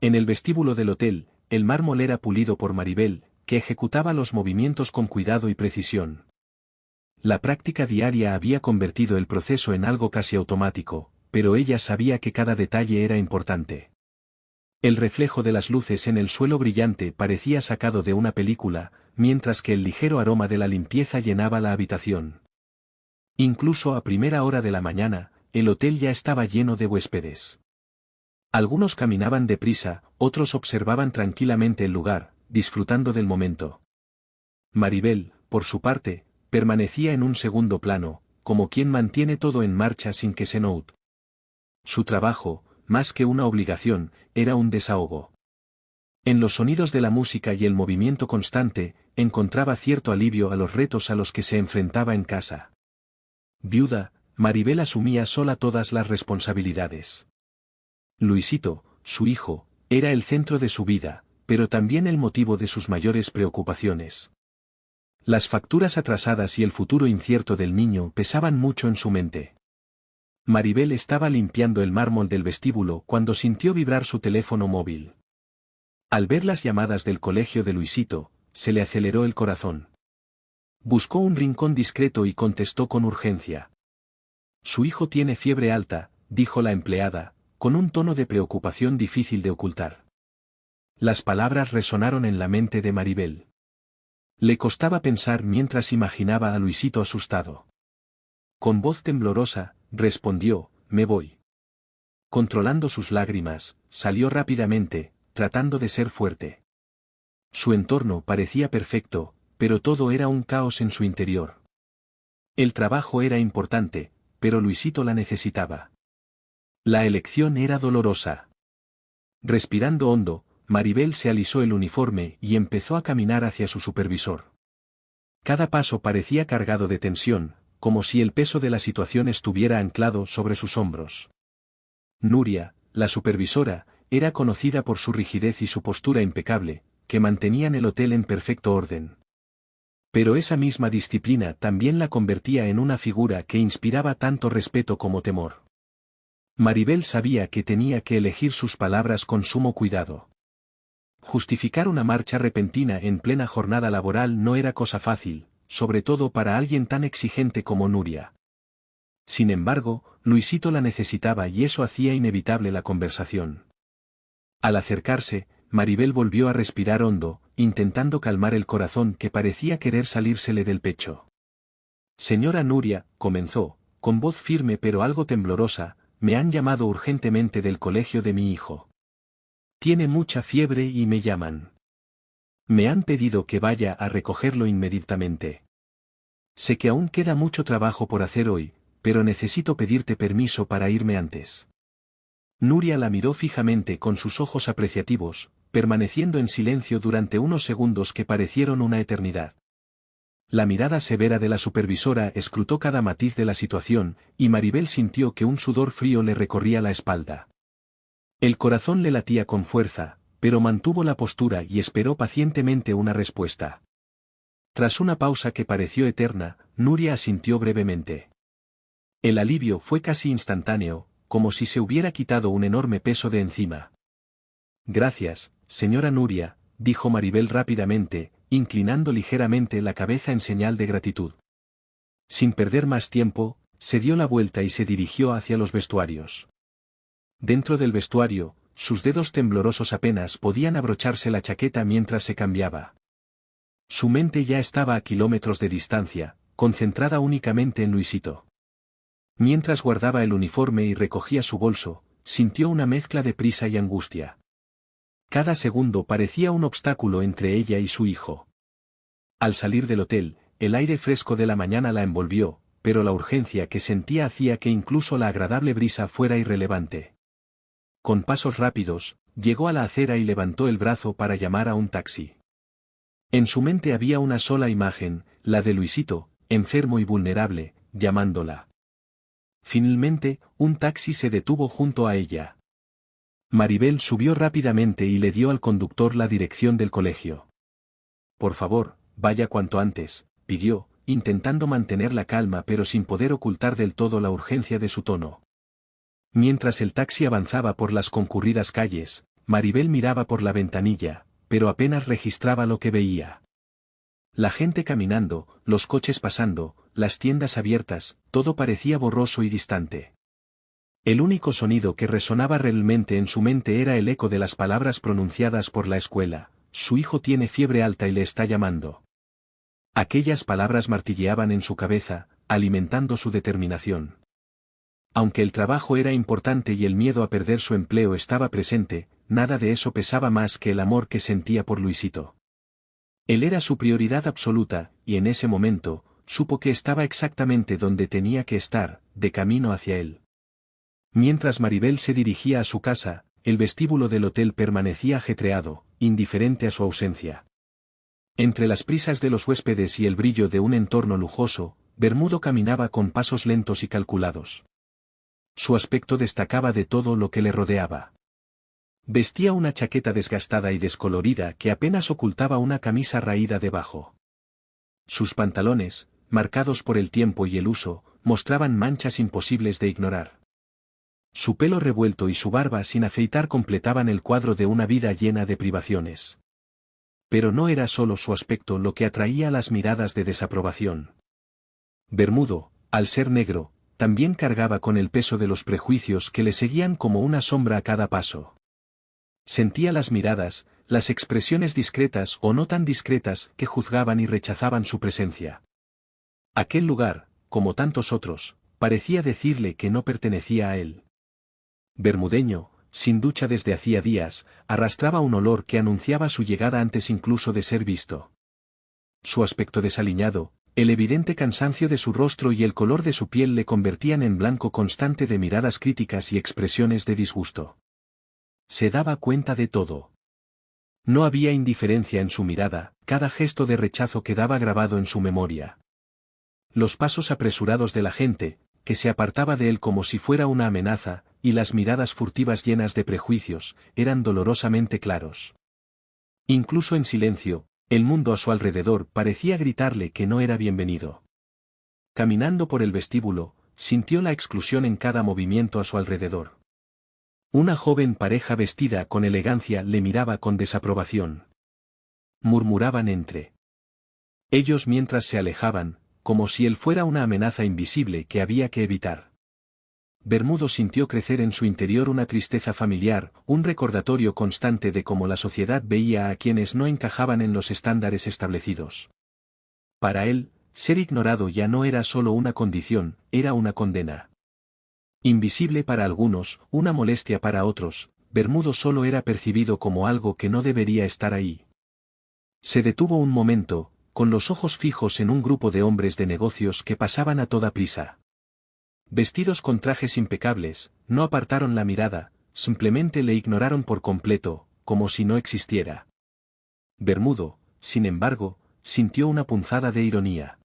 En el vestíbulo del hotel, el mármol era pulido por Maribel, que ejecutaba los movimientos con cuidado y precisión. La práctica diaria había convertido el proceso en algo casi automático, pero ella sabía que cada detalle era importante. El reflejo de las luces en el suelo brillante parecía sacado de una película, mientras que el ligero aroma de la limpieza llenaba la habitación. Incluso a primera hora de la mañana, el hotel ya estaba lleno de huéspedes. Algunos caminaban deprisa, otros observaban tranquilamente el lugar, disfrutando del momento. Maribel, por su parte, permanecía en un segundo plano, como quien mantiene todo en marcha sin que se note. Su trabajo, más que una obligación, era un desahogo. En los sonidos de la música y el movimiento constante, encontraba cierto alivio a los retos a los que se enfrentaba en casa. Viuda, Maribel asumía sola todas las responsabilidades. Luisito, su hijo, era el centro de su vida, pero también el motivo de sus mayores preocupaciones. Las facturas atrasadas y el futuro incierto del niño pesaban mucho en su mente. Maribel estaba limpiando el mármol del vestíbulo cuando sintió vibrar su teléfono móvil. Al ver las llamadas del colegio de Luisito, se le aceleró el corazón. Buscó un rincón discreto y contestó con urgencia. Su hijo tiene fiebre alta, dijo la empleada, con un tono de preocupación difícil de ocultar. Las palabras resonaron en la mente de Maribel. Le costaba pensar mientras imaginaba a Luisito asustado. Con voz temblorosa, respondió, me voy. Controlando sus lágrimas, salió rápidamente, tratando de ser fuerte. Su entorno parecía perfecto, pero todo era un caos en su interior. El trabajo era importante, pero Luisito la necesitaba. La elección era dolorosa. Respirando hondo, Maribel se alisó el uniforme y empezó a caminar hacia su supervisor. Cada paso parecía cargado de tensión, como si el peso de la situación estuviera anclado sobre sus hombros. Nuria, la supervisora, era conocida por su rigidez y su postura impecable, que mantenían el hotel en perfecto orden. Pero esa misma disciplina también la convertía en una figura que inspiraba tanto respeto como temor. Maribel sabía que tenía que elegir sus palabras con sumo cuidado. Justificar una marcha repentina en plena jornada laboral no era cosa fácil, sobre todo para alguien tan exigente como Nuria. Sin embargo, Luisito la necesitaba y eso hacía inevitable la conversación. Al acercarse, Maribel volvió a respirar hondo, intentando calmar el corazón que parecía querer salírsele del pecho. Señora Nuria, comenzó, con voz firme pero algo temblorosa, me han llamado urgentemente del colegio de mi hijo. Tiene mucha fiebre y me llaman. Me han pedido que vaya a recogerlo inmediatamente. Sé que aún queda mucho trabajo por hacer hoy, pero necesito pedirte permiso para irme antes. Nuria la miró fijamente con sus ojos apreciativos, permaneciendo en silencio durante unos segundos que parecieron una eternidad. La mirada severa de la supervisora escrutó cada matiz de la situación, y Maribel sintió que un sudor frío le recorría la espalda. El corazón le latía con fuerza, pero mantuvo la postura y esperó pacientemente una respuesta. Tras una pausa que pareció eterna, Nuria asintió brevemente. El alivio fue casi instantáneo, como si se hubiera quitado un enorme peso de encima. Gracias, señora Nuria, dijo Maribel rápidamente, inclinando ligeramente la cabeza en señal de gratitud. Sin perder más tiempo, se dio la vuelta y se dirigió hacia los vestuarios. Dentro del vestuario, sus dedos temblorosos apenas podían abrocharse la chaqueta mientras se cambiaba. Su mente ya estaba a kilómetros de distancia, concentrada únicamente en Luisito. Mientras guardaba el uniforme y recogía su bolso, sintió una mezcla de prisa y angustia. Cada segundo parecía un obstáculo entre ella y su hijo. Al salir del hotel, el aire fresco de la mañana la envolvió, pero la urgencia que sentía hacía que incluso la agradable brisa fuera irrelevante. Con pasos rápidos, llegó a la acera y levantó el brazo para llamar a un taxi. En su mente había una sola imagen, la de Luisito, enfermo y vulnerable, llamándola. Finalmente, un taxi se detuvo junto a ella. Maribel subió rápidamente y le dio al conductor la dirección del colegio. Por favor, vaya cuanto antes, pidió, intentando mantener la calma pero sin poder ocultar del todo la urgencia de su tono. Mientras el taxi avanzaba por las concurridas calles, Maribel miraba por la ventanilla, pero apenas registraba lo que veía. La gente caminando, los coches pasando, las tiendas abiertas, todo parecía borroso y distante. El único sonido que resonaba realmente en su mente era el eco de las palabras pronunciadas por la escuela: su hijo tiene fiebre alta y le está llamando. Aquellas palabras martilleaban en su cabeza, alimentando su determinación. Aunque el trabajo era importante y el miedo a perder su empleo estaba presente, nada de eso pesaba más que el amor que sentía por Luisito. Él era su prioridad absoluta, y en ese momento, supo que estaba exactamente donde tenía que estar, de camino hacia él. Mientras Maribel se dirigía a su casa, el vestíbulo del hotel permanecía ajetreado, indiferente a su ausencia. Entre las prisas de los huéspedes y el brillo de un entorno lujoso, Bermudo caminaba con pasos lentos y calculados. Su aspecto destacaba de todo lo que le rodeaba. Vestía una chaqueta desgastada y descolorida que apenas ocultaba una camisa raída debajo. Sus pantalones, marcados por el tiempo y el uso, mostraban manchas imposibles de ignorar. Su pelo revuelto y su barba sin afeitar completaban el cuadro de una vida llena de privaciones. Pero no era solo su aspecto lo que atraía las miradas de desaprobación. Bermudo, al ser negro, también cargaba con el peso de los prejuicios que le seguían como una sombra a cada paso. Sentía las miradas, las expresiones discretas o no tan discretas que juzgaban y rechazaban su presencia. Aquel lugar, como tantos otros, parecía decirle que no pertenecía a él. Bermudeño, sin ducha desde hacía días, arrastraba un olor que anunciaba su llegada antes incluso de ser visto. Su aspecto desaliñado, el evidente cansancio de su rostro y el color de su piel le convertían en blanco constante de miradas críticas y expresiones de disgusto. Se daba cuenta de todo. No había indiferencia en su mirada, cada gesto de rechazo quedaba grabado en su memoria. Los pasos apresurados de la gente, que se apartaba de él como si fuera una amenaza, y las miradas furtivas llenas de prejuicios, eran dolorosamente claros. Incluso en silencio, el mundo a su alrededor parecía gritarle que no era bienvenido. Caminando por el vestíbulo, sintió la exclusión en cada movimiento a su alrededor. Una joven pareja vestida con elegancia le miraba con desaprobación. Murmuraban entre ellos mientras se alejaban, como si él fuera una amenaza invisible que había que evitar. Bermudo sintió crecer en su interior una tristeza familiar, un recordatorio constante de cómo la sociedad veía a quienes no encajaban en los estándares establecidos. Para él, ser ignorado ya no era solo una condición, era una condena. Invisible para algunos, una molestia para otros, Bermudo solo era percibido como algo que no debería estar ahí. Se detuvo un momento, con los ojos fijos en un grupo de hombres de negocios que pasaban a toda prisa. Vestidos con trajes impecables, no apartaron la mirada, simplemente le ignoraron por completo, como si no existiera. Bermudo, sin embargo, sintió una punzada de ironía.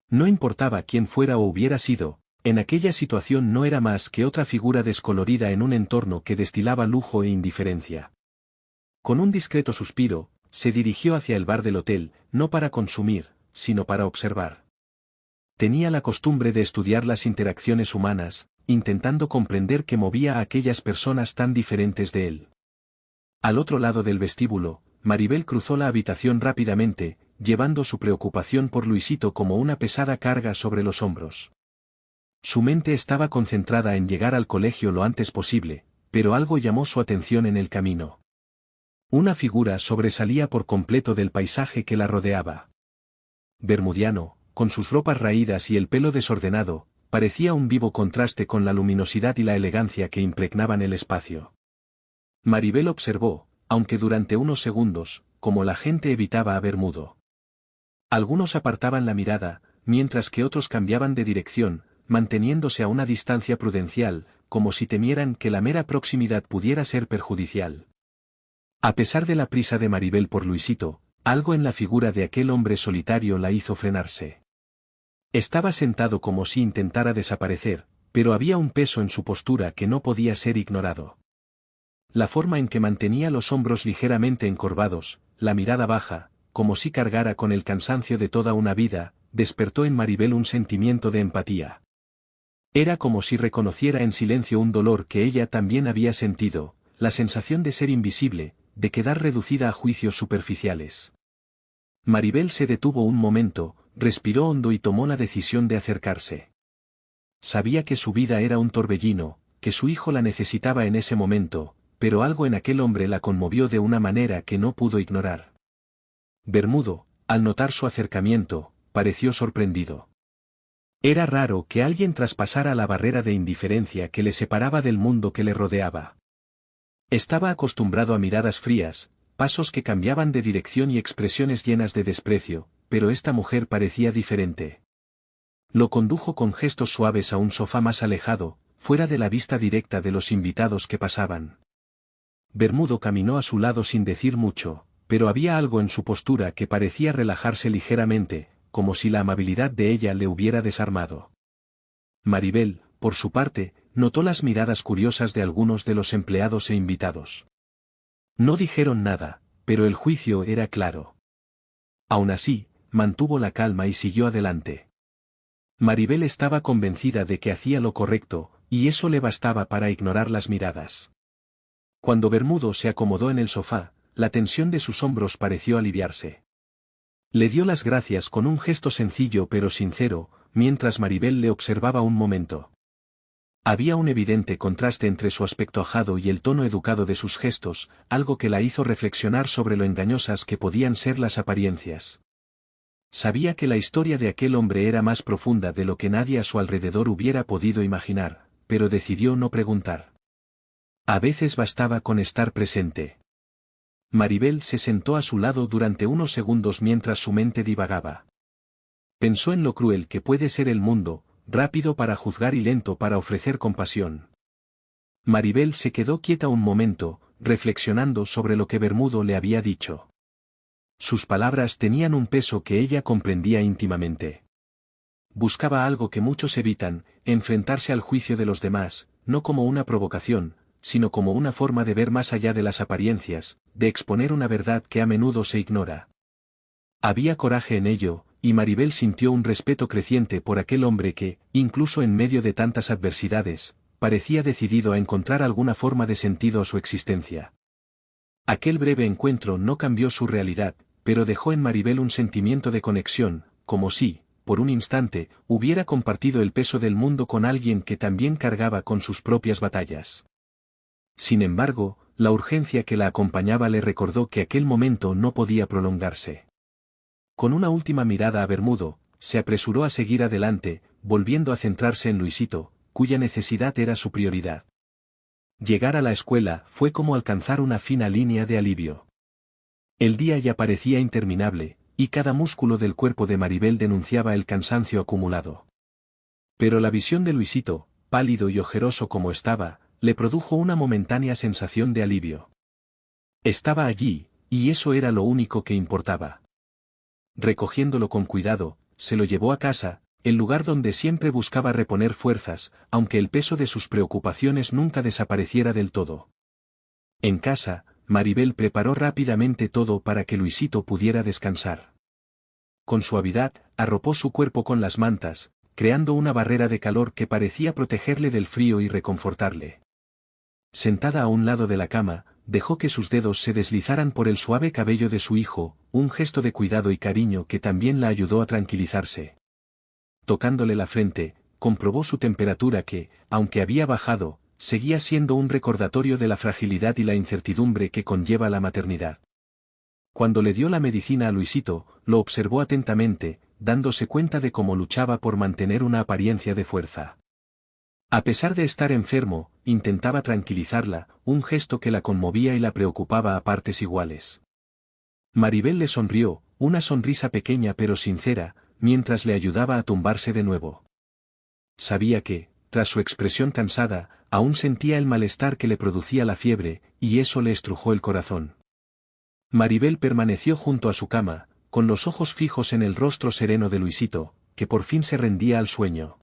No importaba quién fuera o hubiera sido, en aquella situación no era más que otra figura descolorida en un entorno que destilaba lujo e indiferencia. Con un discreto suspiro, se dirigió hacia el bar del hotel, no para consumir, sino para observar. Tenía la costumbre de estudiar las interacciones humanas, intentando comprender qué movía a aquellas personas tan diferentes de él. Al otro lado del vestíbulo, Maribel cruzó la habitación rápidamente, llevando su preocupación por Luisito como una pesada carga sobre los hombros. Su mente estaba concentrada en llegar al colegio lo antes posible, pero algo llamó su atención en el camino. Una figura sobresalía por completo del paisaje que la rodeaba. Bermudiano, con sus ropas raídas y el pelo desordenado, parecía un vivo contraste con la luminosidad y la elegancia que impregnaban el espacio. Maribel observó, aunque durante unos segundos, cómo la gente evitaba a Bermudo. Algunos apartaban la mirada, mientras que otros cambiaban de dirección, manteniéndose a una distancia prudencial, como si temieran que la mera proximidad pudiera ser perjudicial. A pesar de la prisa de Maribel por Luisito, algo en la figura de aquel hombre solitario la hizo frenarse. Estaba sentado como si intentara desaparecer, pero había un peso en su postura que no podía ser ignorado. La forma en que mantenía los hombros ligeramente encorvados, la mirada baja, como si cargara con el cansancio de toda una vida, despertó en Maribel un sentimiento de empatía. Era como si reconociera en silencio un dolor que ella también había sentido, la sensación de ser invisible, de quedar reducida a juicios superficiales. Maribel se detuvo un momento, respiró hondo y tomó la decisión de acercarse. Sabía que su vida era un torbellino, que su hijo la necesitaba en ese momento, pero algo en aquel hombre la conmovió de una manera que no pudo ignorar. Bermudo, al notar su acercamiento, pareció sorprendido. Era raro que alguien traspasara la barrera de indiferencia que le separaba del mundo que le rodeaba. Estaba acostumbrado a miradas frías, pasos que cambiaban de dirección y expresiones llenas de desprecio, pero esta mujer parecía diferente. Lo condujo con gestos suaves a un sofá más alejado, fuera de la vista directa de los invitados que pasaban. Bermudo caminó a su lado sin decir mucho, pero había algo en su postura que parecía relajarse ligeramente, como si la amabilidad de ella le hubiera desarmado. Maribel, por su parte, notó las miradas curiosas de algunos de los empleados e invitados. No dijeron nada, pero el juicio era claro. Aún así, mantuvo la calma y siguió adelante. Maribel estaba convencida de que hacía lo correcto, y eso le bastaba para ignorar las miradas. Cuando Bermudo se acomodó en el sofá, la tensión de sus hombros pareció aliviarse. Le dio las gracias con un gesto sencillo pero sincero, mientras Maribel le observaba un momento. Había un evidente contraste entre su aspecto ajado y el tono educado de sus gestos, algo que la hizo reflexionar sobre lo engañosas que podían ser las apariencias. Sabía que la historia de aquel hombre era más profunda de lo que nadie a su alrededor hubiera podido imaginar, pero decidió no preguntar. A veces bastaba con estar presente. Maribel se sentó a su lado durante unos segundos mientras su mente divagaba. Pensó en lo cruel que puede ser el mundo, rápido para juzgar y lento para ofrecer compasión. Maribel se quedó quieta un momento, reflexionando sobre lo que Bermudo le había dicho. Sus palabras tenían un peso que ella comprendía íntimamente. Buscaba algo que muchos evitan, enfrentarse al juicio de los demás, no como una provocación, sino como una forma de ver más allá de las apariencias, de exponer una verdad que a menudo se ignora. Había coraje en ello, y Maribel sintió un respeto creciente por aquel hombre que, incluso en medio de tantas adversidades, parecía decidido a encontrar alguna forma de sentido a su existencia. Aquel breve encuentro no cambió su realidad, pero dejó en Maribel un sentimiento de conexión, como si, por un instante, hubiera compartido el peso del mundo con alguien que también cargaba con sus propias batallas. Sin embargo, la urgencia que la acompañaba le recordó que aquel momento no podía prolongarse. Con una última mirada a Bermudo, se apresuró a seguir adelante, volviendo a centrarse en Luisito, cuya necesidad era su prioridad. Llegar a la escuela fue como alcanzar una fina línea de alivio. El día ya parecía interminable, y cada músculo del cuerpo de Maribel denunciaba el cansancio acumulado. Pero la visión de Luisito, pálido y ojeroso como estaba, le produjo una momentánea sensación de alivio. Estaba allí, y eso era lo único que importaba. Recogiéndolo con cuidado, se lo llevó a casa, el lugar donde siempre buscaba reponer fuerzas, aunque el peso de sus preocupaciones nunca desapareciera del todo. En casa, Maribel preparó rápidamente todo para que Luisito pudiera descansar. Con suavidad, arropó su cuerpo con las mantas, creando una barrera de calor que parecía protegerle del frío y reconfortarle. Sentada a un lado de la cama, dejó que sus dedos se deslizaran por el suave cabello de su hijo, un gesto de cuidado y cariño que también la ayudó a tranquilizarse. Tocándole la frente, comprobó su temperatura que, aunque había bajado, seguía siendo un recordatorio de la fragilidad y la incertidumbre que conlleva la maternidad. Cuando le dio la medicina a Luisito, lo observó atentamente, dándose cuenta de cómo luchaba por mantener una apariencia de fuerza. A pesar de estar enfermo, intentaba tranquilizarla, un gesto que la conmovía y la preocupaba a partes iguales. Maribel le sonrió, una sonrisa pequeña pero sincera, mientras le ayudaba a tumbarse de nuevo. Sabía que, tras su expresión cansada, aún sentía el malestar que le producía la fiebre, y eso le estrujó el corazón. Maribel permaneció junto a su cama, con los ojos fijos en el rostro sereno de Luisito, que por fin se rendía al sueño.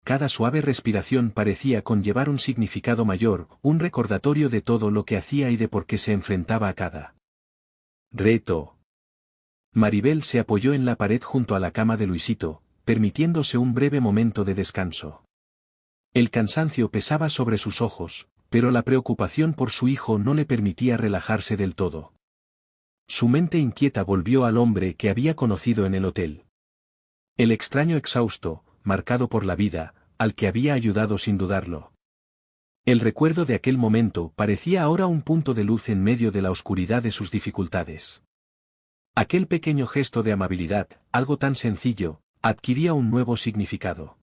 Cada suave respiración parecía conllevar un significado mayor, un recordatorio de todo lo que hacía y de por qué se enfrentaba a cada reto. Maribel se apoyó en la pared junto a la cama de Luisito, permitiéndose un breve momento de descanso. El cansancio pesaba sobre sus ojos, pero la preocupación por su hijo no le permitía relajarse del todo. Su mente inquieta volvió al hombre que había conocido en el hotel. El extraño exhausto, marcado por la vida, al que había ayudado sin dudarlo. El recuerdo de aquel momento parecía ahora un punto de luz en medio de la oscuridad de sus dificultades. Aquel pequeño gesto de amabilidad, algo tan sencillo, adquiría un nuevo significado.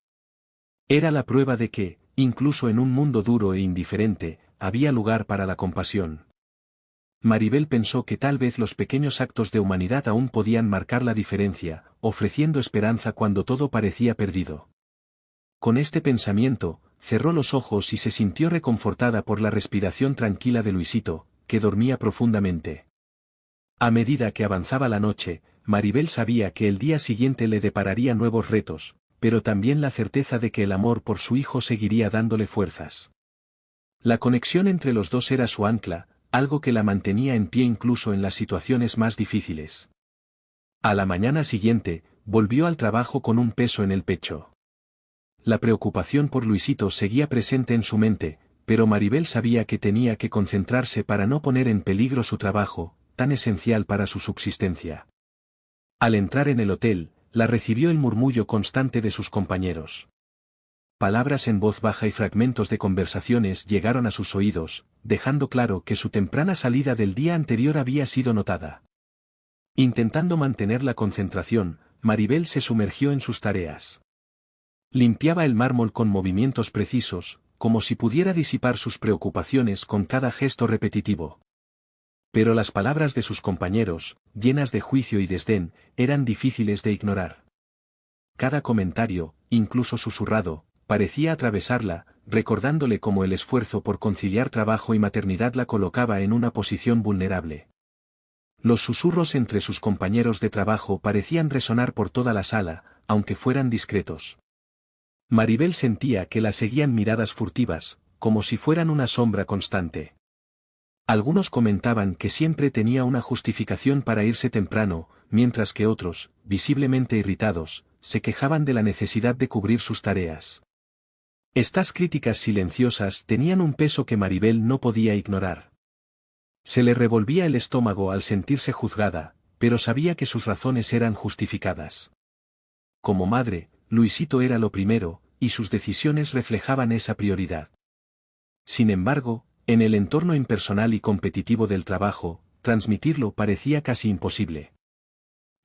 Era la prueba de que, incluso en un mundo duro e indiferente, había lugar para la compasión. Maribel pensó que tal vez los pequeños actos de humanidad aún podían marcar la diferencia, ofreciendo esperanza cuando todo parecía perdido. Con este pensamiento, cerró los ojos y se sintió reconfortada por la respiración tranquila de Luisito, que dormía profundamente. A medida que avanzaba la noche, Maribel sabía que el día siguiente le depararía nuevos retos, pero también la certeza de que el amor por su hijo seguiría dándole fuerzas. La conexión entre los dos era su ancla, algo que la mantenía en pie incluso en las situaciones más difíciles. A la mañana siguiente, volvió al trabajo con un peso en el pecho. La preocupación por Luisito seguía presente en su mente, pero Maribel sabía que tenía que concentrarse para no poner en peligro su trabajo, tan esencial para su subsistencia. Al entrar en el hotel, la recibió el murmullo constante de sus compañeros. Palabras en voz baja y fragmentos de conversaciones llegaron a sus oídos, dejando claro que su temprana salida del día anterior había sido notada. Intentando mantener la concentración, Maribel se sumergió en sus tareas. Limpiaba el mármol con movimientos precisos, como si pudiera disipar sus preocupaciones con cada gesto repetitivo. Pero las palabras de sus compañeros, llenas de juicio y desdén, eran difíciles de ignorar. Cada comentario, incluso susurrado, parecía atravesarla, recordándole cómo el esfuerzo por conciliar trabajo y maternidad la colocaba en una posición vulnerable. Los susurros entre sus compañeros de trabajo parecían resonar por toda la sala, aunque fueran discretos. Maribel sentía que la seguían miradas furtivas, como si fueran una sombra constante. Algunos comentaban que siempre tenía una justificación para irse temprano, mientras que otros, visiblemente irritados, se quejaban de la necesidad de cubrir sus tareas. Estas críticas silenciosas tenían un peso que Maribel no podía ignorar. Se le revolvía el estómago al sentirse juzgada, pero sabía que sus razones eran justificadas. Como madre, Luisito era lo primero, y sus decisiones reflejaban esa prioridad. Sin embargo, en el entorno impersonal y competitivo del trabajo, transmitirlo parecía casi imposible.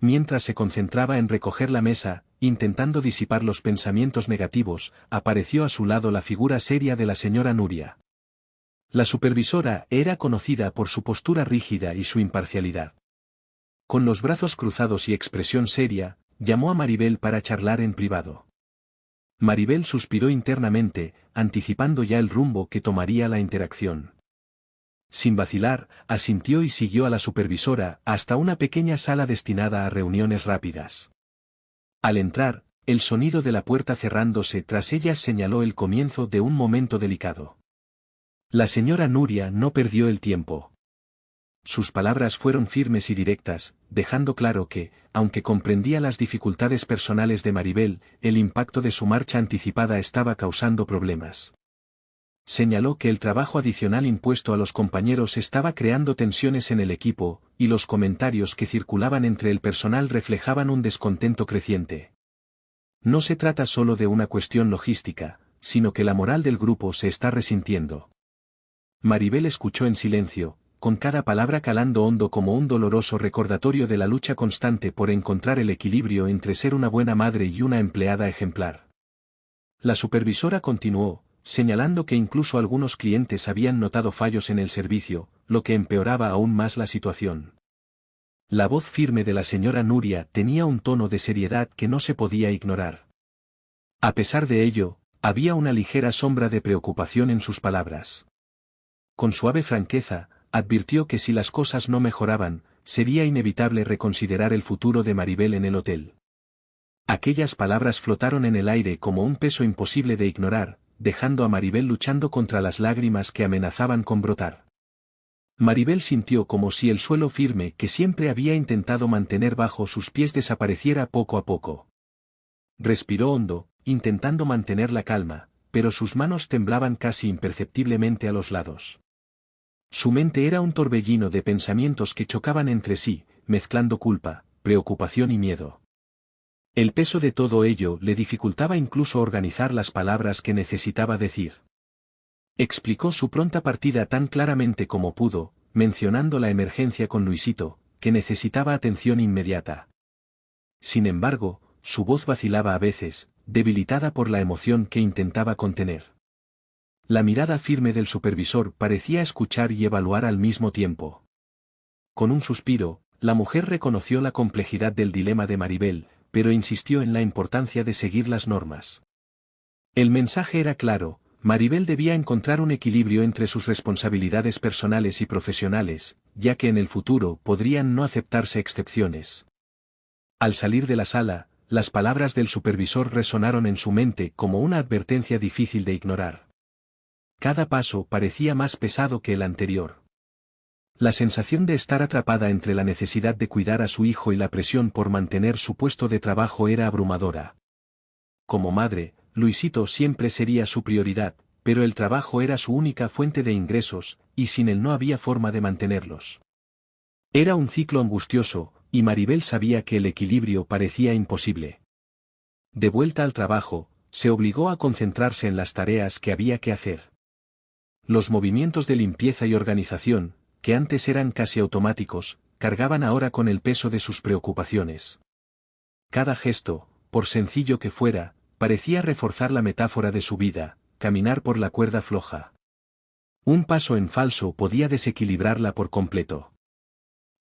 Mientras se concentraba en recoger la mesa, intentando disipar los pensamientos negativos, apareció a su lado la figura seria de la señora Nuria. La supervisora era conocida por su postura rígida y su imparcialidad. Con los brazos cruzados y expresión seria, llamó a Maribel para charlar en privado. Maribel suspiró internamente, anticipando ya el rumbo que tomaría la interacción. Sin vacilar, asintió y siguió a la supervisora hasta una pequeña sala destinada a reuniones rápidas. Al entrar, el sonido de la puerta cerrándose tras ellas señaló el comienzo de un momento delicado. La señora Nuria no perdió el tiempo. Sus palabras fueron firmes y directas, dejando claro que, aunque comprendía las dificultades personales de Maribel, el impacto de su marcha anticipada estaba causando problemas. Señaló que el trabajo adicional impuesto a los compañeros estaba creando tensiones en el equipo, y los comentarios que circulaban entre el personal reflejaban un descontento creciente. No se trata solo de una cuestión logística, sino que la moral del grupo se está resintiendo. Maribel escuchó en silencio, con cada palabra calando hondo como un doloroso recordatorio de la lucha constante por encontrar el equilibrio entre ser una buena madre y una empleada ejemplar. La supervisora continuó, señalando que incluso algunos clientes habían notado fallos en el servicio, lo que empeoraba aún más la situación. La voz firme de la señora Nuria tenía un tono de seriedad que no se podía ignorar. A pesar de ello, había una ligera sombra de preocupación en sus palabras. Con suave franqueza, advirtió que si las cosas no mejoraban, sería inevitable reconsiderar el futuro de Maribel en el hotel. Aquellas palabras flotaron en el aire como un peso imposible de ignorar, dejando a Maribel luchando contra las lágrimas que amenazaban con brotar. Maribel sintió como si el suelo firme que siempre había intentado mantener bajo sus pies desapareciera poco a poco. Respiró hondo, intentando mantener la calma, pero sus manos temblaban casi imperceptiblemente a los lados. Su mente era un torbellino de pensamientos que chocaban entre sí, mezclando culpa, preocupación y miedo. El peso de todo ello le dificultaba incluso organizar las palabras que necesitaba decir. Explicó su pronta partida tan claramente como pudo, mencionando la emergencia con Luisito, que necesitaba atención inmediata. Sin embargo, su voz vacilaba a veces, debilitada por la emoción que intentaba contener. La mirada firme del supervisor parecía escuchar y evaluar al mismo tiempo. Con un suspiro, la mujer reconoció la complejidad del dilema de Maribel, pero insistió en la importancia de seguir las normas. El mensaje era claro: Maribel debía encontrar un equilibrio entre sus responsabilidades personales y profesionales, ya que en el futuro podrían no aceptarse excepciones. Al salir de la sala, las palabras del supervisor resonaron en su mente como una advertencia difícil de ignorar. Cada paso parecía más pesado que el anterior. La sensación de estar atrapada entre la necesidad de cuidar a su hijo y la presión por mantener su puesto de trabajo era abrumadora. Como madre, Luisito siempre sería su prioridad, pero el trabajo era su única fuente de ingresos, y sin él no había forma de mantenerlos. Era un ciclo angustioso, y Maribel sabía que el equilibrio parecía imposible. De vuelta al trabajo, se obligó a concentrarse en las tareas que había que hacer. Los movimientos de limpieza y organización, que antes eran casi automáticos, cargaban ahora con el peso de sus preocupaciones. Cada gesto, por sencillo que fuera, parecía reforzar la metáfora de su vida: caminar por la cuerda floja. Un paso en falso podía desequilibrarla por completo.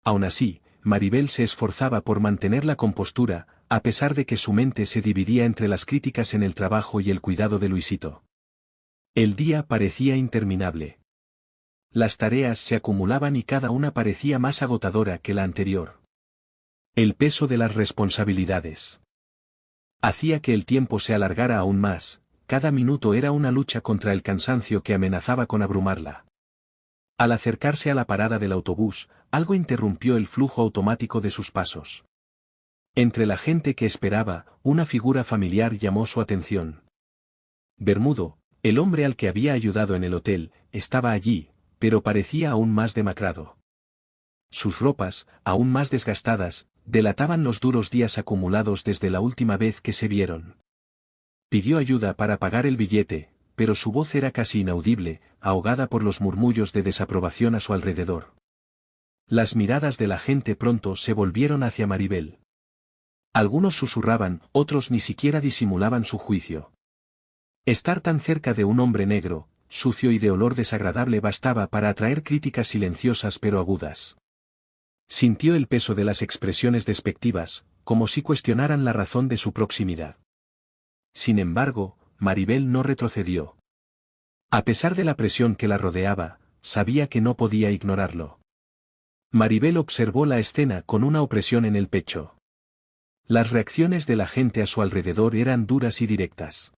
Aún así, Maribel se esforzaba por mantener la compostura, a pesar de que su mente se dividía entre las críticas en el trabajo y el cuidado de Luisito. El día parecía interminable. Las tareas se acumulaban y cada una parecía más agotadora que la anterior. El peso de las responsabilidades hacía que el tiempo se alargara aún más. Cada minuto era una lucha contra el cansancio que amenazaba con abrumarla. Al acercarse a la parada del autobús, algo interrumpió el flujo automático de sus pasos. Entre la gente que esperaba, una figura familiar llamó su atención. Bermudo, el hombre al que había ayudado en el hotel, estaba allí, pero parecía aún más demacrado. Sus ropas, aún más desgastadas, delataban los duros días acumulados desde la última vez que se vieron. Pidió ayuda para pagar el billete, pero su voz era casi inaudible, ahogada por los murmullos de desaprobación a su alrededor. Las miradas de la gente pronto se volvieron hacia Maribel. Algunos susurraban, otros ni siquiera disimulaban su juicio. Estar tan cerca de un hombre negro, sucio y de olor desagradable bastaba para atraer críticas silenciosas pero agudas. Sintió el peso de las expresiones despectivas, como si cuestionaran la razón de su proximidad. Sin embargo, Maribel no retrocedió. A pesar de la presión que la rodeaba, sabía que no podía ignorarlo. Maribel observó la escena con una opresión en el pecho. Las reacciones de la gente a su alrededor eran duras y directas.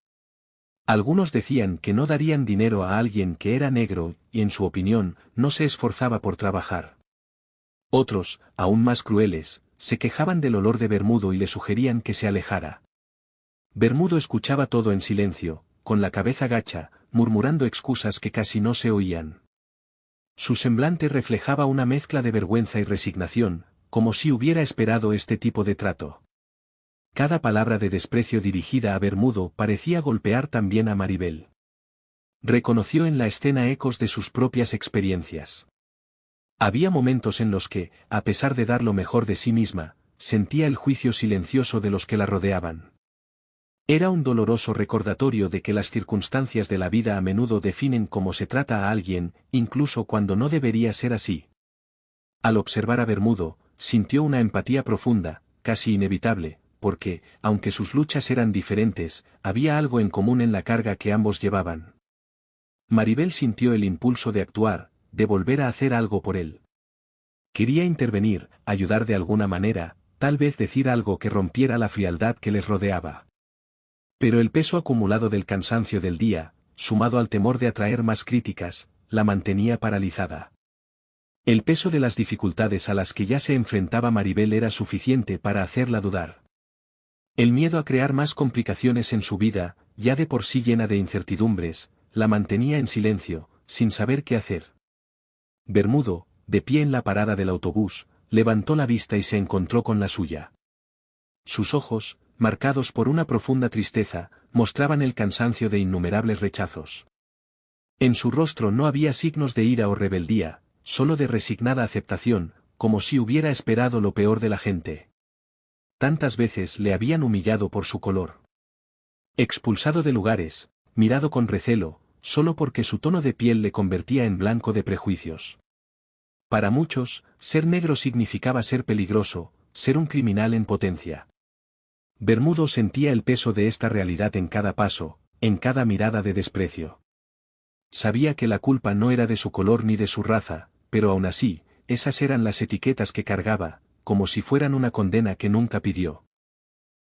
Algunos decían que no darían dinero a alguien que era negro y, en su opinión, no se esforzaba por trabajar. Otros, aún más crueles, se quejaban del olor de Bermudo y le sugerían que se alejara. Bermudo escuchaba todo en silencio, con la cabeza gacha, murmurando excusas que casi no se oían. Su semblante reflejaba una mezcla de vergüenza y resignación, como si hubiera esperado este tipo de trato. Cada palabra de desprecio dirigida a Bermudo parecía golpear también a Maribel. Reconoció en la escena ecos de sus propias experiencias. Había momentos en los que, a pesar de dar lo mejor de sí misma, sentía el juicio silencioso de los que la rodeaban. Era un doloroso recordatorio de que las circunstancias de la vida a menudo definen cómo se trata a alguien, incluso cuando no debería ser así. Al observar a Bermudo, sintió una empatía profunda, casi inevitable, porque, aunque sus luchas eran diferentes, había algo en común en la carga que ambos llevaban. Maribel sintió el impulso de actuar, de volver a hacer algo por él. Quería intervenir, ayudar de alguna manera, tal vez decir algo que rompiera la frialdad que les rodeaba. Pero el peso acumulado del cansancio del día, sumado al temor de atraer más críticas, la mantenía paralizada. El peso de las dificultades a las que ya se enfrentaba Maribel era suficiente para hacerla dudar. El miedo a crear más complicaciones en su vida, ya de por sí llena de incertidumbres, la mantenía en silencio, sin saber qué hacer. Bermudo, de pie en la parada del autobús, levantó la vista y se encontró con la suya. Sus ojos, marcados por una profunda tristeza, mostraban el cansancio de innumerables rechazos. En su rostro no había signos de ira o rebeldía, solo de resignada aceptación, como si hubiera esperado lo peor de la gente. Tantas veces le habían humillado por su color. Expulsado de lugares, mirado con recelo, solo porque su tono de piel le convertía en blanco de prejuicios. Para muchos, ser negro significaba ser peligroso, ser un criminal en potencia. Bermudo sentía el peso de esta realidad en cada paso, en cada mirada de desprecio. Sabía que la culpa no era de su color ni de su raza, pero aún así, esas eran las etiquetas que cargaba, como si fueran una condena que nunca pidió.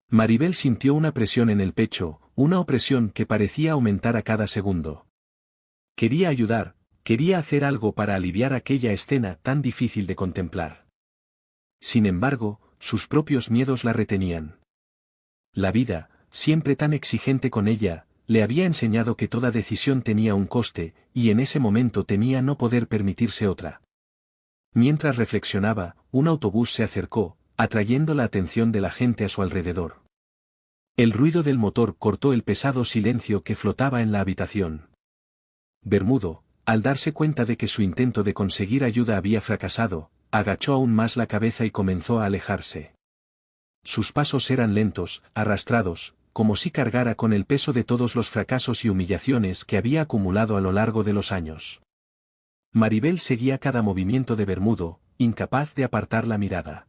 Maribel sintió una presión en el pecho, una opresión que parecía aumentar a cada segundo. Quería ayudar, quería hacer algo para aliviar aquella escena tan difícil de contemplar. Sin embargo, sus propios miedos la retenían. La vida, siempre tan exigente con ella, le había enseñado que toda decisión tenía un coste, y en ese momento temía no poder permitirse otra. Mientras reflexionaba, un autobús se acercó, atrayendo la atención de la gente a su alrededor. El ruido del motor cortó el pesado silencio que flotaba en la habitación. Bermudo, al darse cuenta de que su intento de conseguir ayuda había fracasado, agachó aún más la cabeza y comenzó a alejarse. Sus pasos eran lentos, arrastrados, como si cargara con el peso de todos los fracasos y humillaciones que había acumulado a lo largo de los años. Maribel seguía cada movimiento de Bermudo, incapaz de apartar la mirada.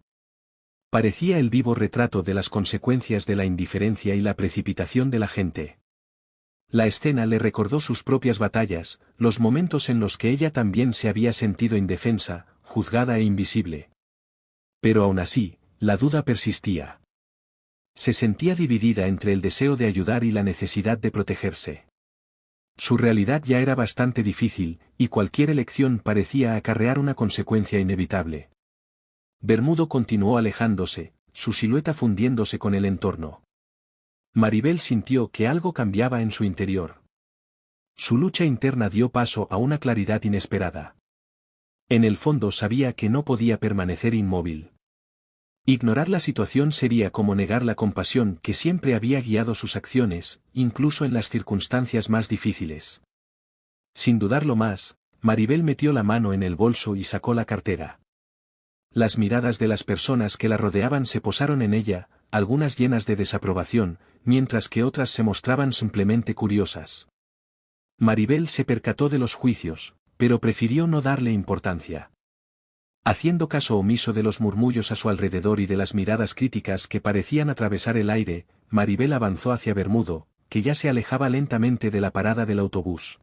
Parecía el vivo retrato de las consecuencias de la indiferencia y la precipitación de la gente. La escena le recordó sus propias batallas, los momentos en los que ella también se había sentido indefensa, juzgada e invisible. Pero aún así, la duda persistía. Se sentía dividida entre el deseo de ayudar y la necesidad de protegerse. Su realidad ya era bastante difícil, y cualquier elección parecía acarrear una consecuencia inevitable. Bermudo continuó alejándose, su silueta fundiéndose con el entorno. Maribel sintió que algo cambiaba en su interior. Su lucha interna dio paso a una claridad inesperada. En el fondo sabía que no podía permanecer inmóvil. Ignorar la situación sería como negar la compasión que siempre había guiado sus acciones, incluso en las circunstancias más difíciles. Sin dudarlo más, Maribel metió la mano en el bolso y sacó la cartera. Las miradas de las personas que la rodeaban se posaron en ella, algunas llenas de desaprobación, mientras que otras se mostraban simplemente curiosas. Maribel se percató de los juicios, pero prefirió no darle importancia. Haciendo caso omiso de los murmullos a su alrededor y de las miradas críticas que parecían atravesar el aire, Maribel avanzó hacia Bermudo, que ya se alejaba lentamente de la parada del autobús.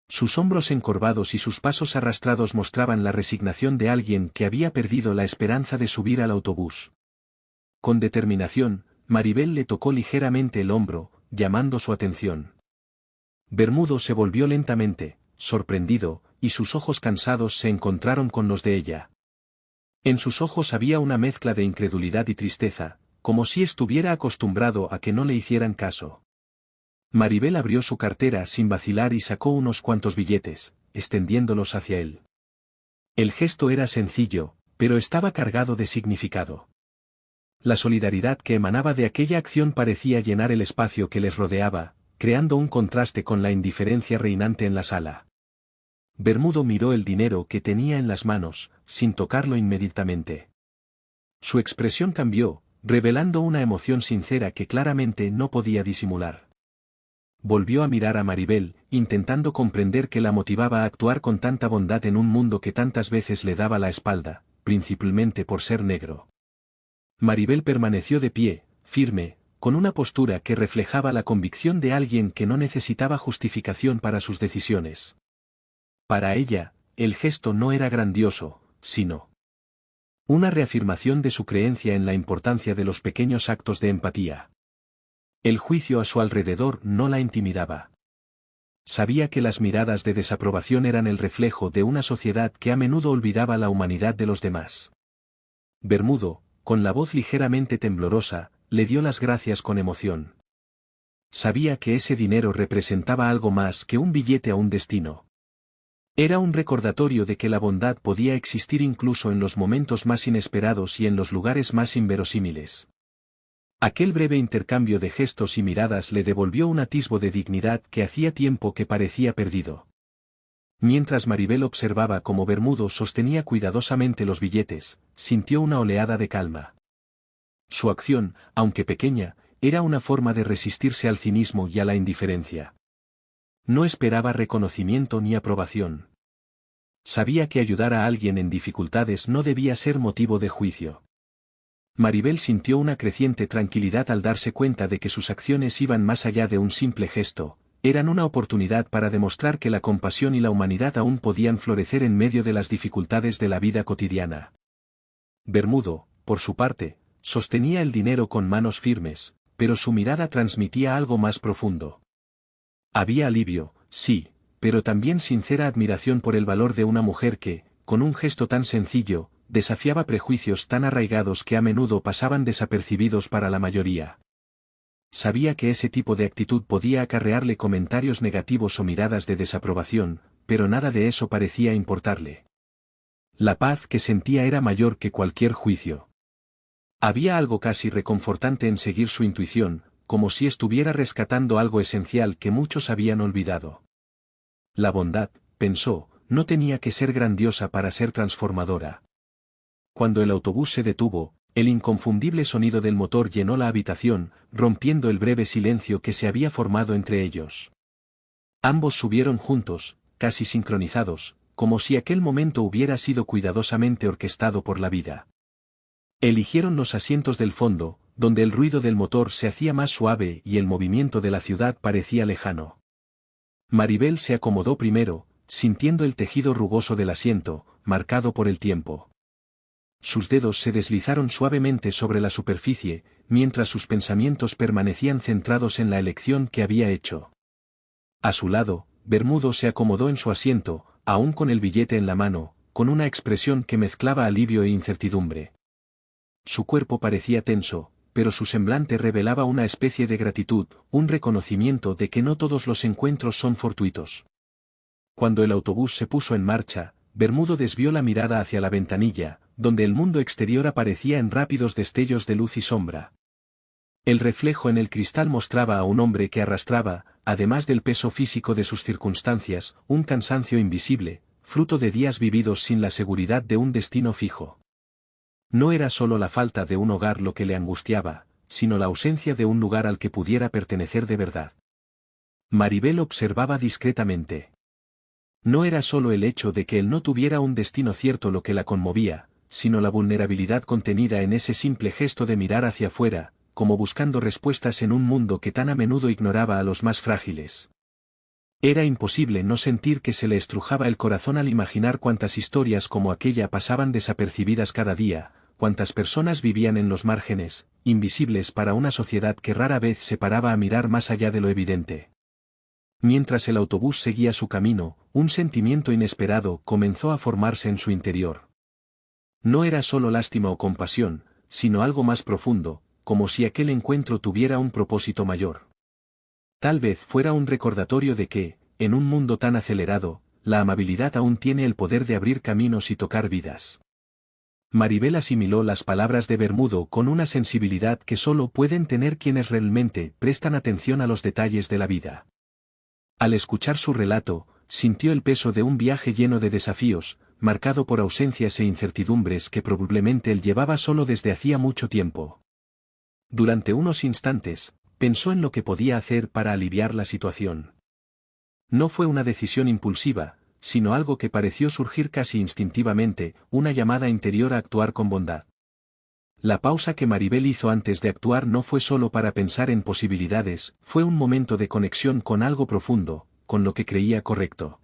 Sus hombros encorvados y sus pasos arrastrados mostraban la resignación de alguien que había perdido la esperanza de subir al autobús. Con determinación, Maribel le tocó ligeramente el hombro, llamando su atención. Bermudo se volvió lentamente, sorprendido, y sus ojos cansados se encontraron con los de ella. En sus ojos había una mezcla de incredulidad y tristeza, como si estuviera acostumbrado a que no le hicieran caso. Maribel abrió su cartera sin vacilar y sacó unos cuantos billetes, extendiéndolos hacia él. El gesto era sencillo, pero estaba cargado de significado. La solidaridad que emanaba de aquella acción parecía llenar el espacio que les rodeaba, creando un contraste con la indiferencia reinante en la sala. Bermudo miró el dinero que tenía en las manos, sin tocarlo inmediatamente. Su expresión cambió, revelando una emoción sincera que claramente no podía disimular. Volvió a mirar a Maribel, intentando comprender qué la motivaba a actuar con tanta bondad en un mundo que tantas veces le daba la espalda, principalmente por ser negro. Maribel permaneció de pie, firme, con una postura que reflejaba la convicción de alguien que no necesitaba justificación para sus decisiones. Para ella, el gesto no era grandioso, sino una reafirmación de su creencia en la importancia de los pequeños actos de empatía. El juicio a su alrededor no la intimidaba. Sabía que las miradas de desaprobación eran el reflejo de una sociedad que a menudo olvidaba la humanidad de los demás. Bermudo, con la voz ligeramente temblorosa, le dio las gracias con emoción. Sabía que ese dinero representaba algo más que un billete a un destino. Era un recordatorio de que la bondad podía existir incluso en los momentos más inesperados y en los lugares más inverosímiles. Aquel breve intercambio de gestos y miradas le devolvió un atisbo de dignidad que hacía tiempo que parecía perdido. Mientras Maribel observaba cómo Bermudo sostenía cuidadosamente los billetes, sintió una oleada de calma. Su acción, aunque pequeña, era una forma de resistirse al cinismo y a la indiferencia. No esperaba reconocimiento ni aprobación. Sabía que ayudar a alguien en dificultades no debía ser motivo de juicio. Maribel sintió una creciente tranquilidad al darse cuenta de que sus acciones iban más allá de un simple gesto, eran una oportunidad para demostrar que la compasión y la humanidad aún podían florecer en medio de las dificultades de la vida cotidiana. Bermudo, por su parte, sostenía el dinero con manos firmes, pero su mirada transmitía algo más profundo. Había alivio, sí, pero también sincera admiración por el valor de una mujer que, con un gesto tan sencillo, desafiaba prejuicios tan arraigados que a menudo pasaban desapercibidos para la mayoría. Sabía que ese tipo de actitud podía acarrearle comentarios negativos o miradas de desaprobación, pero nada de eso parecía importarle. La paz que sentía era mayor que cualquier juicio. Había algo casi reconfortante en seguir su intuición, como si estuviera rescatando algo esencial que muchos habían olvidado. La bondad, pensó, no tenía que ser grandiosa para ser transformadora. Cuando el autobús se detuvo, el inconfundible sonido del motor llenó la habitación, rompiendo el breve silencio que se había formado entre ellos. Ambos subieron juntos, casi sincronizados, como si aquel momento hubiera sido cuidadosamente orquestado por la vida. Eligieron los asientos del fondo, donde el ruido del motor se hacía más suave y el movimiento de la ciudad parecía lejano. Maribel se acomodó primero, sintiendo el tejido rugoso del asiento, marcado por el tiempo. Sus dedos se deslizaron suavemente sobre la superficie, mientras sus pensamientos permanecían centrados en la elección que había hecho. A su lado, Bermudo se acomodó en su asiento, aún con el billete en la mano, con una expresión que mezclaba alivio e incertidumbre. Su cuerpo parecía tenso, pero su semblante revelaba una especie de gratitud, un reconocimiento de que no todos los encuentros son fortuitos. Cuando el autobús se puso en marcha, Bermudo desvió la mirada hacia la ventanilla, donde el mundo exterior aparecía en rápidos destellos de luz y sombra. El reflejo en el cristal mostraba a un hombre que arrastraba, además del peso físico de sus circunstancias, un cansancio invisible, fruto de días vividos sin la seguridad de un destino fijo. No era solo la falta de un hogar lo que le angustiaba, sino la ausencia de un lugar al que pudiera pertenecer de verdad. Maribel observaba discretamente. No era solo el hecho de que él no tuviera un destino cierto lo que la conmovía, sino la vulnerabilidad contenida en ese simple gesto de mirar hacia afuera, como buscando respuestas en un mundo que tan a menudo ignoraba a los más frágiles. Era imposible no sentir que se le estrujaba el corazón al imaginar cuántas historias como aquella pasaban desapercibidas cada día, cuántas personas vivían en los márgenes, invisibles para una sociedad que rara vez se paraba a mirar más allá de lo evidente. Mientras el autobús seguía su camino, un sentimiento inesperado comenzó a formarse en su interior. No era solo lástima o compasión, sino algo más profundo, como si aquel encuentro tuviera un propósito mayor. Tal vez fuera un recordatorio de que, en un mundo tan acelerado, la amabilidad aún tiene el poder de abrir caminos y tocar vidas. Maribel asimiló las palabras de Bermudo con una sensibilidad que solo pueden tener quienes realmente prestan atención a los detalles de la vida. Al escuchar su relato, sintió el peso de un viaje lleno de desafíos, marcado por ausencias e incertidumbres que probablemente él llevaba solo desde hacía mucho tiempo. Durante unos instantes, pensó en lo que podía hacer para aliviar la situación. No fue una decisión impulsiva, sino algo que pareció surgir casi instintivamente, una llamada interior a actuar con bondad. La pausa que Maribel hizo antes de actuar no fue solo para pensar en posibilidades, fue un momento de conexión con algo profundo, con lo que creía correcto.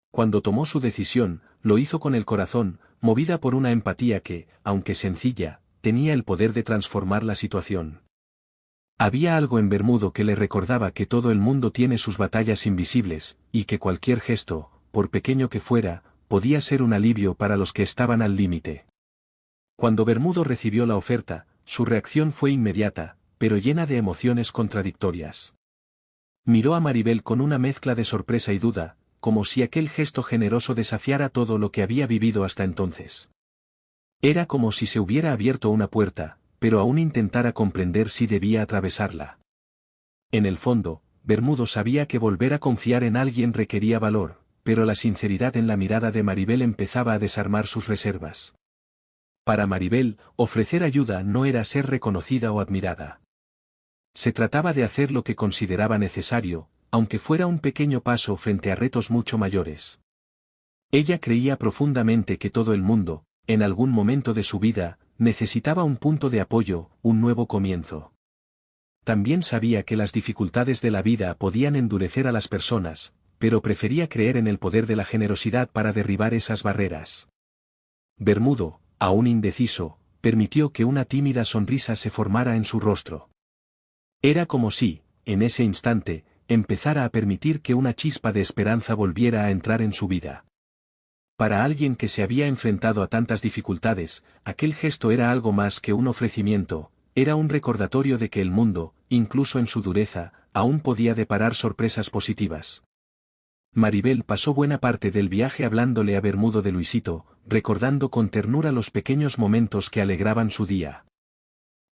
Cuando tomó su decisión, lo hizo con el corazón, movida por una empatía que, aunque sencilla, tenía el poder de transformar la situación. Había algo en Bermudo que le recordaba que todo el mundo tiene sus batallas invisibles, y que cualquier gesto, por pequeño que fuera, podía ser un alivio para los que estaban al límite. Cuando Bermudo recibió la oferta, su reacción fue inmediata, pero llena de emociones contradictorias. Miró a Maribel con una mezcla de sorpresa y duda, como si aquel gesto generoso desafiara todo lo que había vivido hasta entonces. Era como si se hubiera abierto una puerta, pero aún intentara comprender si debía atravesarla. En el fondo, Bermudo sabía que volver a confiar en alguien requería valor, pero la sinceridad en la mirada de Maribel empezaba a desarmar sus reservas. Para Maribel, ofrecer ayuda no era ser reconocida o admirada. Se trataba de hacer lo que consideraba necesario, aunque fuera un pequeño paso frente a retos mucho mayores. Ella creía profundamente que todo el mundo, en algún momento de su vida, necesitaba un punto de apoyo, un nuevo comienzo. También sabía que las dificultades de la vida podían endurecer a las personas, pero prefería creer en el poder de la generosidad para derribar esas barreras. Bermudo, aún indeciso, permitió que una tímida sonrisa se formara en su rostro. Era como si, en ese instante, empezara a permitir que una chispa de esperanza volviera a entrar en su vida. Para alguien que se había enfrentado a tantas dificultades, aquel gesto era algo más que un ofrecimiento, era un recordatorio de que el mundo, incluso en su dureza, aún podía deparar sorpresas positivas. Maribel pasó buena parte del viaje hablándole a Bermudo de Luisito, recordando con ternura los pequeños momentos que alegraban su día.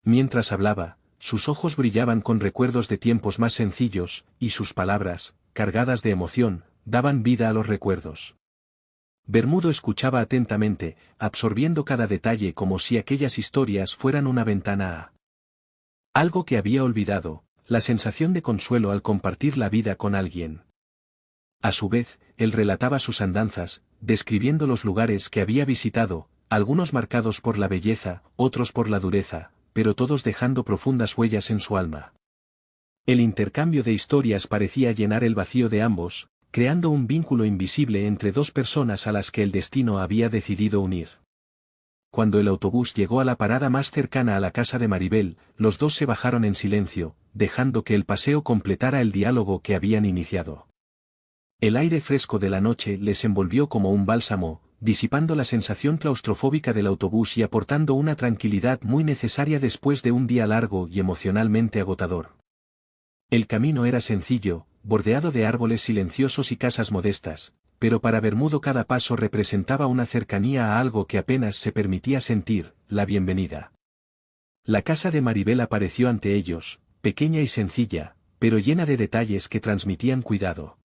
Mientras hablaba, sus ojos brillaban con recuerdos de tiempos más sencillos, y sus palabras, cargadas de emoción, daban vida a los recuerdos. Bermudo escuchaba atentamente, absorbiendo cada detalle como si aquellas historias fueran una ventana a algo que había olvidado, la sensación de consuelo al compartir la vida con alguien. A su vez, él relataba sus andanzas, describiendo los lugares que había visitado, algunos marcados por la belleza, otros por la dureza, pero todos dejando profundas huellas en su alma. El intercambio de historias parecía llenar el vacío de ambos, creando un vínculo invisible entre dos personas a las que el destino había decidido unir. Cuando el autobús llegó a la parada más cercana a la casa de Maribel, los dos se bajaron en silencio, dejando que el paseo completara el diálogo que habían iniciado. El aire fresco de la noche les envolvió como un bálsamo, disipando la sensación claustrofóbica del autobús y aportando una tranquilidad muy necesaria después de un día largo y emocionalmente agotador. El camino era sencillo, bordeado de árboles silenciosos y casas modestas, pero para Bermudo cada paso representaba una cercanía a algo que apenas se permitía sentir, la bienvenida. La casa de Maribel apareció ante ellos, pequeña y sencilla, pero llena de detalles que transmitían cuidado.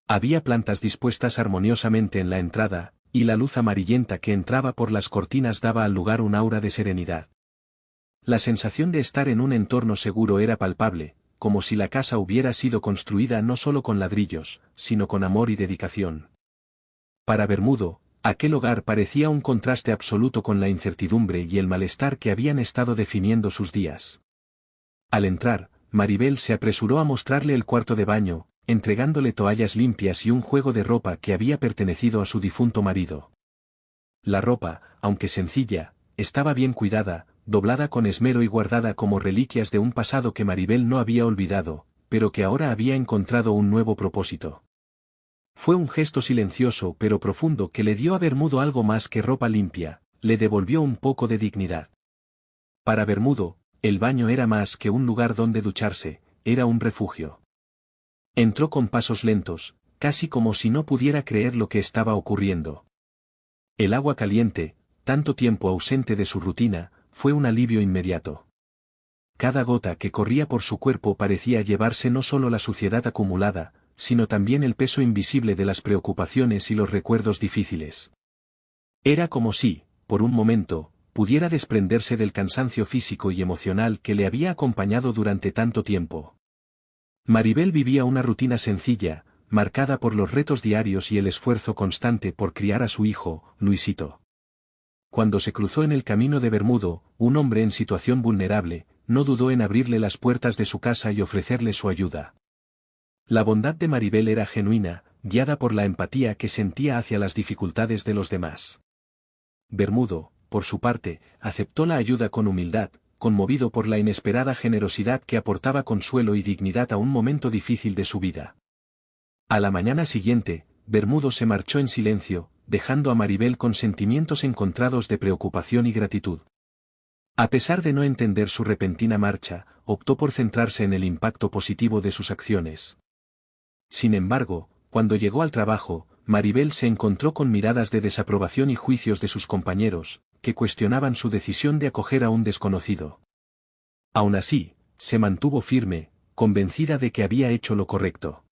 Había plantas dispuestas armoniosamente en la entrada, y la luz amarillenta que entraba por las cortinas daba al lugar un aura de serenidad. La sensación de estar en un entorno seguro era palpable, como si la casa hubiera sido construida no solo con ladrillos, sino con amor y dedicación. Para Bermudo, aquel hogar parecía un contraste absoluto con la incertidumbre y el malestar que habían estado definiendo sus días. Al entrar, Maribel se apresuró a mostrarle el cuarto de baño, entregándole toallas limpias y un juego de ropa que había pertenecido a su difunto marido. La ropa, aunque sencilla, estaba bien cuidada, doblada con esmero y guardada como reliquias de un pasado que Maribel no había olvidado, pero que ahora había encontrado un nuevo propósito. Fue un gesto silencioso pero profundo que le dio a Bermudo algo más que ropa limpia, le devolvió un poco de dignidad. Para Bermudo, el baño era más que un lugar donde ducharse, era un refugio. Entró con pasos lentos, casi como si no pudiera creer lo que estaba ocurriendo. El agua caliente, tanto tiempo ausente de su rutina, fue un alivio inmediato. Cada gota que corría por su cuerpo parecía llevarse no solo la suciedad acumulada, sino también el peso invisible de las preocupaciones y los recuerdos difíciles. Era como si, por un momento, pudiera desprenderse del cansancio físico y emocional que le había acompañado durante tanto tiempo. Maribel vivía una rutina sencilla, marcada por los retos diarios y el esfuerzo constante por criar a su hijo, Luisito. Cuando se cruzó en el camino de Bermudo, un hombre en situación vulnerable, no dudó en abrirle las puertas de su casa y ofrecerle su ayuda. La bondad de Maribel era genuina, guiada por la empatía que sentía hacia las dificultades de los demás. Bermudo, por su parte, aceptó la ayuda con humildad, conmovido por la inesperada generosidad que aportaba consuelo y dignidad a un momento difícil de su vida. A la mañana siguiente, Bermudo se marchó en silencio, dejando a Maribel con sentimientos encontrados de preocupación y gratitud. A pesar de no entender su repentina marcha, optó por centrarse en el impacto positivo de sus acciones. Sin embargo, cuando llegó al trabajo, Maribel se encontró con miradas de desaprobación y juicios de sus compañeros, que cuestionaban su decisión de acoger a un desconocido. Aún así, se mantuvo firme, convencida de que había hecho lo correcto.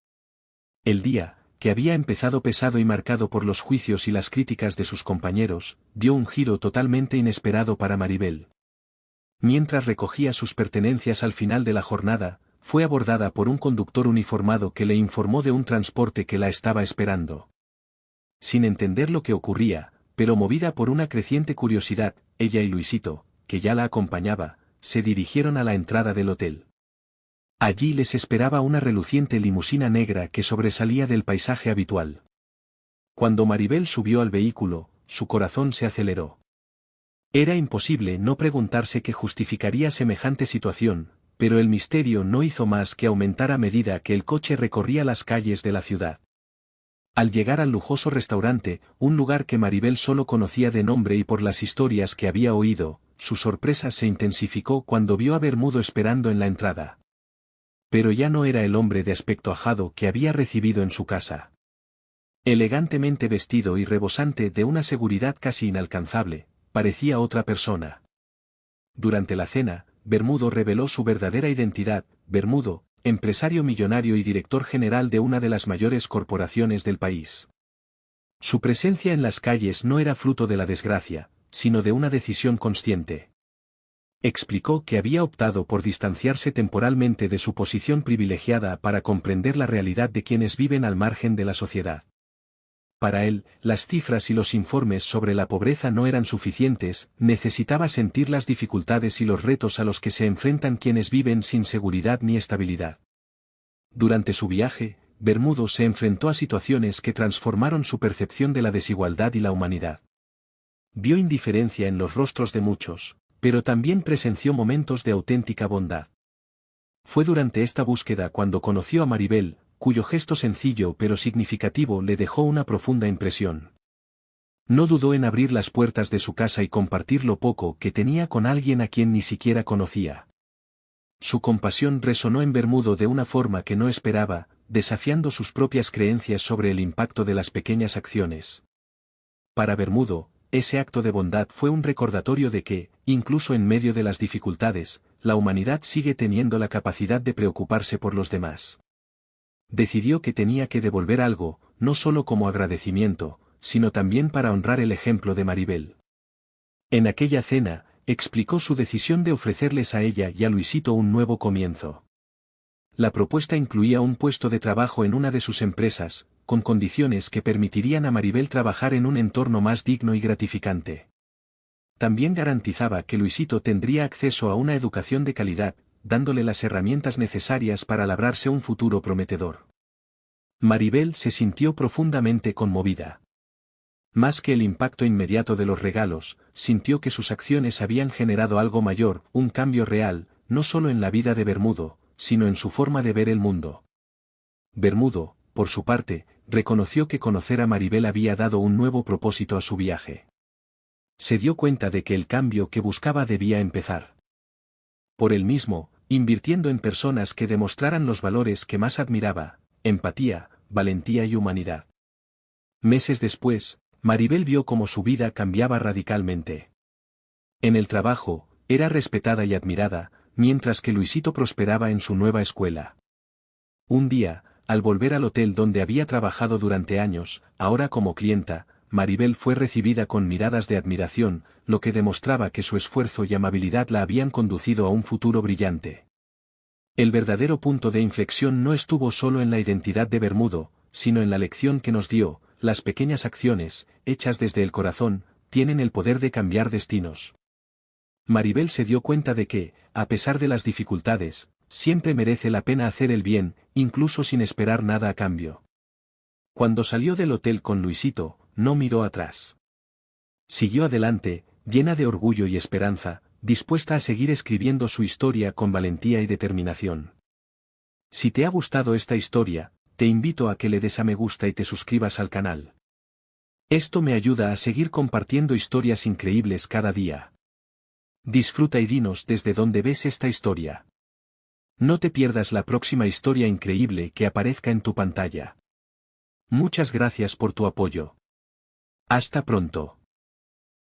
El día, que había empezado pesado y marcado por los juicios y las críticas de sus compañeros, dio un giro totalmente inesperado para Maribel. Mientras recogía sus pertenencias al final de la jornada, fue abordada por un conductor uniformado que le informó de un transporte que la estaba esperando. Sin entender lo que ocurría, pero movida por una creciente curiosidad, ella y Luisito, que ya la acompañaba, se dirigieron a la entrada del hotel. Allí les esperaba una reluciente limusina negra que sobresalía del paisaje habitual. Cuando Maribel subió al vehículo, su corazón se aceleró. Era imposible no preguntarse qué justificaría semejante situación, pero el misterio no hizo más que aumentar a medida que el coche recorría las calles de la ciudad. Al llegar al lujoso restaurante, un lugar que Maribel solo conocía de nombre y por las historias que había oído, su sorpresa se intensificó cuando vio a Bermudo esperando en la entrada. Pero ya no era el hombre de aspecto ajado que había recibido en su casa. Elegantemente vestido y rebosante de una seguridad casi inalcanzable, parecía otra persona. Durante la cena, Bermudo reveló su verdadera identidad: Bermudo, empresario millonario y director general de una de las mayores corporaciones del país. Su presencia en las calles no era fruto de la desgracia, sino de una decisión consciente. Explicó que había optado por distanciarse temporalmente de su posición privilegiada para comprender la realidad de quienes viven al margen de la sociedad. Para él, las cifras y los informes sobre la pobreza no eran suficientes, necesitaba sentir las dificultades y los retos a los que se enfrentan quienes viven sin seguridad ni estabilidad. Durante su viaje, Bermudo se enfrentó a situaciones que transformaron su percepción de la desigualdad y la humanidad. Vio indiferencia en los rostros de muchos, pero también presenció momentos de auténtica bondad. Fue durante esta búsqueda cuando conoció a Maribel, cuyo gesto sencillo pero significativo le dejó una profunda impresión. No dudó en abrir las puertas de su casa y compartir lo poco que tenía con alguien a quien ni siquiera conocía. Su compasión resonó en Bermudo de una forma que no esperaba, desafiando sus propias creencias sobre el impacto de las pequeñas acciones. Para Bermudo, ese acto de bondad fue un recordatorio de que, incluso en medio de las dificultades, la humanidad sigue teniendo la capacidad de preocuparse por los demás. Decidió que tenía que devolver algo, no solo como agradecimiento, sino también para honrar el ejemplo de Maribel. En aquella cena, explicó su decisión de ofrecerles a ella y a Luisito un nuevo comienzo. La propuesta incluía un puesto de trabajo en una de sus empresas, con condiciones que permitirían a Maribel trabajar en un entorno más digno y gratificante. También garantizaba que Luisito tendría acceso a una educación de calidad, dándole las herramientas necesarias para labrarse un futuro prometedor. Maribel se sintió profundamente conmovida. Más que el impacto inmediato de los regalos, sintió que sus acciones habían generado algo mayor, un cambio real, no solo en la vida de Bermudo, sino en su forma de ver el mundo. Bermudo, por su parte, reconoció que conocer a Maribel había dado un nuevo propósito a su viaje. Se dio cuenta de que el cambio que buscaba debía empezar por él mismo, invirtiendo en personas que demostraran los valores que más admiraba: empatía, valentía y humanidad. Meses después, Maribel vio cómo su vida cambiaba radicalmente. En el trabajo, era respetada y admirada, mientras que Luisito prosperaba en su nueva escuela. Un día, al volver al hotel donde había trabajado durante años, ahora como clienta, Maribel fue recibida con miradas de admiración, lo que demostraba que su esfuerzo y amabilidad la habían conducido a un futuro brillante. El verdadero punto de inflexión no estuvo solo en la identidad de Bermudo, sino en la lección que nos dio: las pequeñas acciones, hechas desde el corazón, tienen el poder de cambiar destinos. Maribel se dio cuenta de que, a pesar de las dificultades, siempre merece la pena hacer el bien, incluso sin esperar nada a cambio. Cuando salió del hotel con Luisito, no miró atrás. Siguió adelante, llena de orgullo y esperanza, dispuesta a seguir escribiendo su historia con valentía y determinación. Si te ha gustado esta historia, te invito a que le des a me gusta y te suscribas al canal. Esto me ayuda a seguir compartiendo historias increíbles cada día. Disfruta y dinos desde dónde ves esta historia. No te pierdas la próxima historia increíble que aparezca en tu pantalla. Muchas gracias por tu apoyo. Hasta pronto.